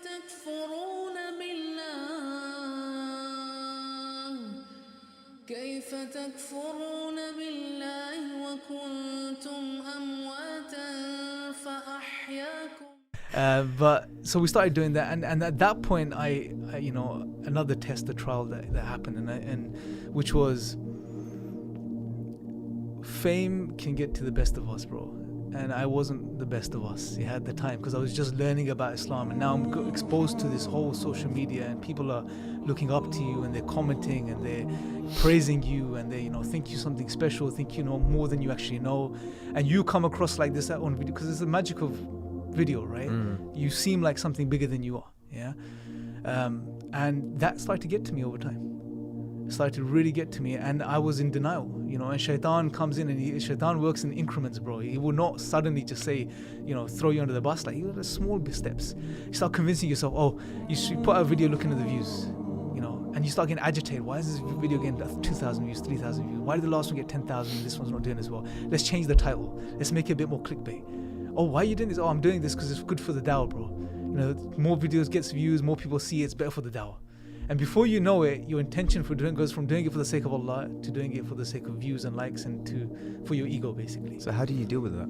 تكفرون بالله كيف تكفرون بالله وكنتم أمواتا فأحياكم. But so we started doing that, and at that point, I you know, another test, the trial that happened, and which was, fame can get to the best of us, bro. And I wasn't the best of us at the time, because I was just learning about Islam, and now I'm exposed to this whole social media, and people are looking up to you, and they're commenting, and they're praising you, and they, you know, think you something special, think you know more than you actually know, and you come across like this on video, because it's the magic of video, right? You seem like something bigger than you are, and that started to get to me over time. It started to really get to me, and I was in denial, you know. And shaitan comes in, and shaitan works in increments, bro. He will not suddenly just say, you know, throw you under the bus. Like, you know, small steps. You start convincing yourself, oh, you should put out a video looking at the views, you know, and you start getting agitated. Why is this video getting 2,000 views, 3,000 views? Why did the last one get 10,000 and this one's not doing as well? Let's change the title. Let's make it a bit more clickbait. Oh, why are you doing this? Oh, I'm doing this because it's good for the dawah, bro. You know, more videos gets views, more people see it, it's better for the dawah. And before you know it, your intention for doing goes from doing it for the sake of Allah to doing it for the sake of views and likes, and for your ego, basically. So how do you deal with that?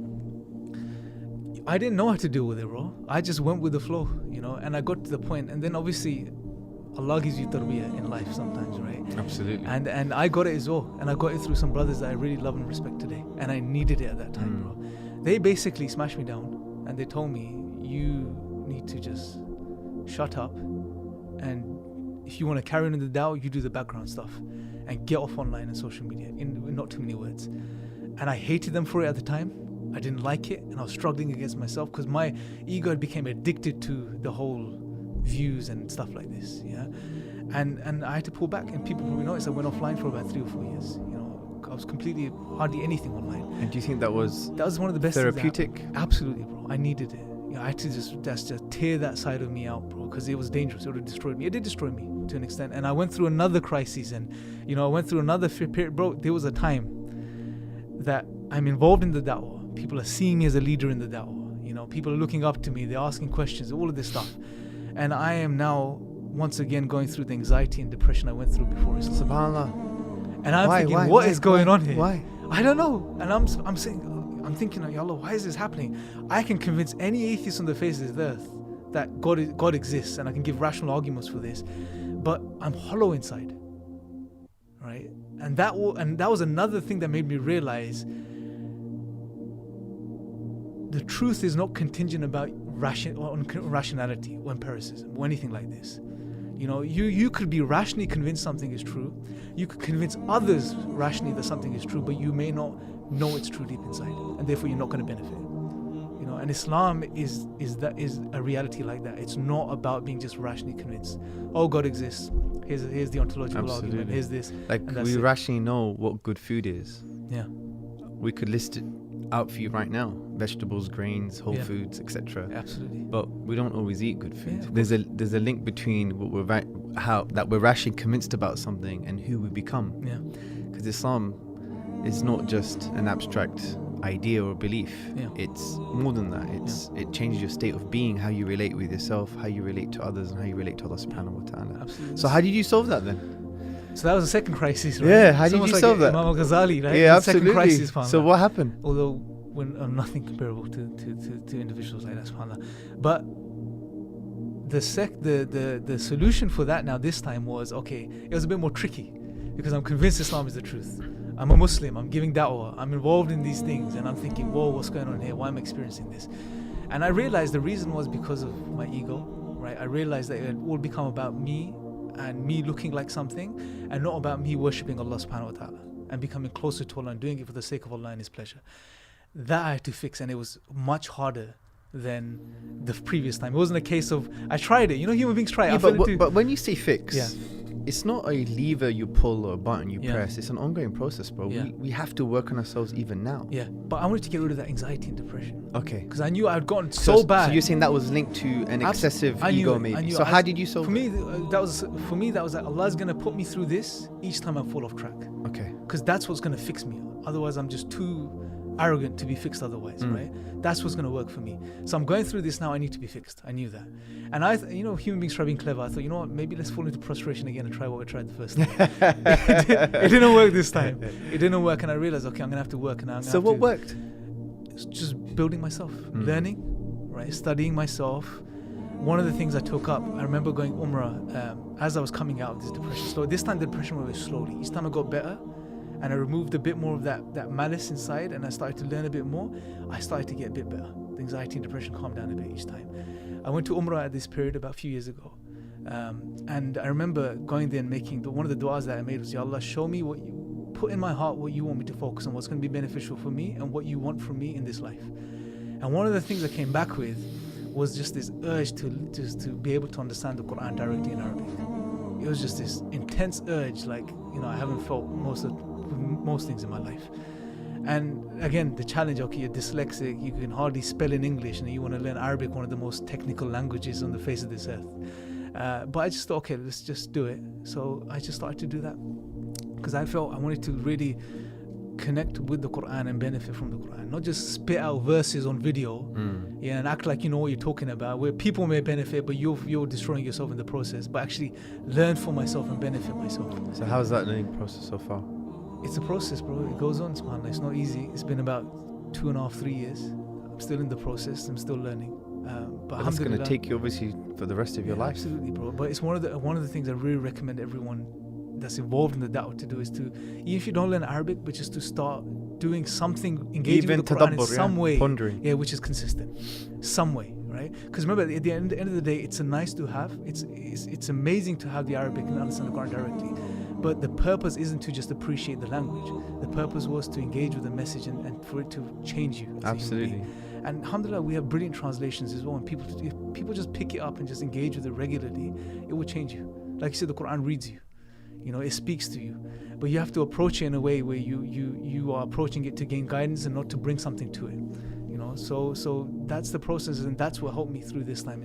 I didn't know how to deal with it, bro. I just went with the flow, you know, and I got to the point, and then obviously Allah gives you tarbiyah in life sometimes, right? Absolutely. And I got it as well, and I got it through some brothers that I really love and respect today, and I needed it at that time, bro. They basically smashed me down, and they told me, you need to just shut up, and if you want to carry on in the dawah, you do the background stuff and get off online and social media in not too many words. And I hated them for it at the time. I didn't like it, and I was struggling against myself because my ego had become addicted to the whole views and stuff like this, and I had to pull back, and people probably noticed I went offline for about 3 or 4 years, you know. I was completely hardly anything online. And do you think that was one of the best therapeutic? things that absolutely, bro. I needed it. You know, I had to just tear that side of me out, bro, because it was dangerous. It would have destroyed me. It did destroy me to an extent, and I went through another crisis, and you know, I went through another period, bro. There was a time that I'm involved in the da'wah. People are seeing me as a leader in the da'wah. You know, people are looking up to me. They're asking questions. All of this stuff, and I am now once again going through the anxiety and depression I went through before Islam. Subhanallah. And I'm thinking, what is going on here? Why? I don't know. And I'm thinking, Ya Allah, why is this happening? I can convince any atheist on the face of the earth that God exists, and I can give rational arguments for this, but I'm hollow inside, right? And that was another thing that made me realize the truth is not contingent about rationality or empiricism or anything like this. You know, you could be rationally convinced something is true. You could convince others rationally that something is true, but you may not know it's true deep inside, and therefore you're not going to benefit. You know, and Islam is a reality like that. It's not about being just rationally convinced. Oh, God exists. Here's the ontological argument. Here's this. Like, we rationally know what good food is. Yeah. We could list it out for you right now: vegetables, grains, whole foods, etc. Absolutely. But we don't always eat good food. Yeah, there's a link between what we're rationally convinced about something and who we become. Yeah. Because Islam is not just an abstract idea or belief. Yeah. It's more than that. It changes your state of being, how you relate with yourself, how you relate to others, and how you relate to Allah subhanahu wa ta'ala. Absolutely. So how did you solve that then? So that was the second crisis, right? Yeah, how did you solve that? Imam al-Ghazali, right? Yeah, The absolutely. Second crisis, So what happened? Although nothing comparable to individuals like that, subhanAllah. But the solution for that now this time was, okay, it was a bit more tricky, because I'm convinced Islam is the truth. I'm a Muslim, I'm giving da'wah, I'm involved in these things, and I'm thinking, whoa, what's going on here? Why am I experiencing this? And I realized the reason was because of my ego, right? I realized that it had all become about me and me looking like something, and not about me worshipping Allah subhanahu wa ta'ala and becoming closer to Allah and doing it for the sake of Allah and His pleasure. That I had to fix, and it was much harder than the previous time. It wasn't a case of, I tried it. You know, human beings try it. Yeah, but when you say fix, it's not a lever you pull or a button you press. It's an ongoing process, bro. Yeah. We have to work on ourselves even now. Yeah, but I wanted to get rid of that anxiety and depression. Okay. Because I knew I had gotten so bad. So you're saying that was linked to an excessive ego, maybe. So how did you solve it? For me, that was like, Allah's going to put me through this each time I fall off track. Okay. Because that's what's going to fix me. Otherwise, I'm just too arrogant to be fixed otherwise, right? That's what's going to work for me. So I'm going through this now. I need to be fixed. I knew that. And human beings try being clever. I thought, you know what, maybe let's fall into prostration again and try what we tried the first time. It didn't work this time. It didn't work. And I realized, okay, I'm going to have to work now. So what worked? It's just building myself, learning, right? Studying myself. One of the things I took up, I remember going Umrah as I was coming out of this depression. So this time the depression went very slowly. Each time I got better, and I removed a bit more of that malice inside, and I started to learn a bit more, I started to get a bit better. The anxiety and depression calmed down a bit each time. I went to Umrah at this period about a few years ago. And I remember going there and making, one of the du'as that I made was, Ya Allah, show me put in my heart what you want me to focus on, what's going to be beneficial for me and what you want from me in this life. And one of the things I came back with was just this urge to be able to understand the Quran directly in Arabic. It was just this intense urge, like, I haven't felt most things in my life. And again, the challenge, okay, you're dyslexic, you can hardly spell in English, and you want to learn Arabic, one of the most technical languages on the face of this earth. But I just thought, okay, let's just do it. So I just started to do that because I felt I wanted to really connect with the Quran and benefit from the Quran, not just spit out verses on video and act like you know what you're talking about, where people may benefit but you're destroying yourself in the process, but actually learn for myself and benefit myself. So how's that learning process so far? It's a process, bro. It goes on, subhanAllah. It's not easy. It's been about 2.5, 3 years. I'm still in the process. I'm still learning. But it's going to take you obviously for the rest of your life. Absolutely, bro. But it's one of the things I really recommend everyone that's involved in the da'wah to do, is to, even if you don't learn Arabic, but just to start doing something, engaging with the Quran in some way, pondering, which is consistent, some way, right? Because remember, at the end of the day, it's a nice to have. It's amazing to have the Arabic and understand the Quran directly. But the purpose isn't to just appreciate the language. The purpose was to engage with the message and for it to change you. Absolutely. And alhamdulillah, we have brilliant translations as well. And if people just pick it up and just engage with it regularly, it will change you. Like you said, the Quran reads you. It speaks to you. But you have to approach it in a way where you are approaching it to gain guidance and not to bring something to it. So that's the process, and that's what helped me through this time.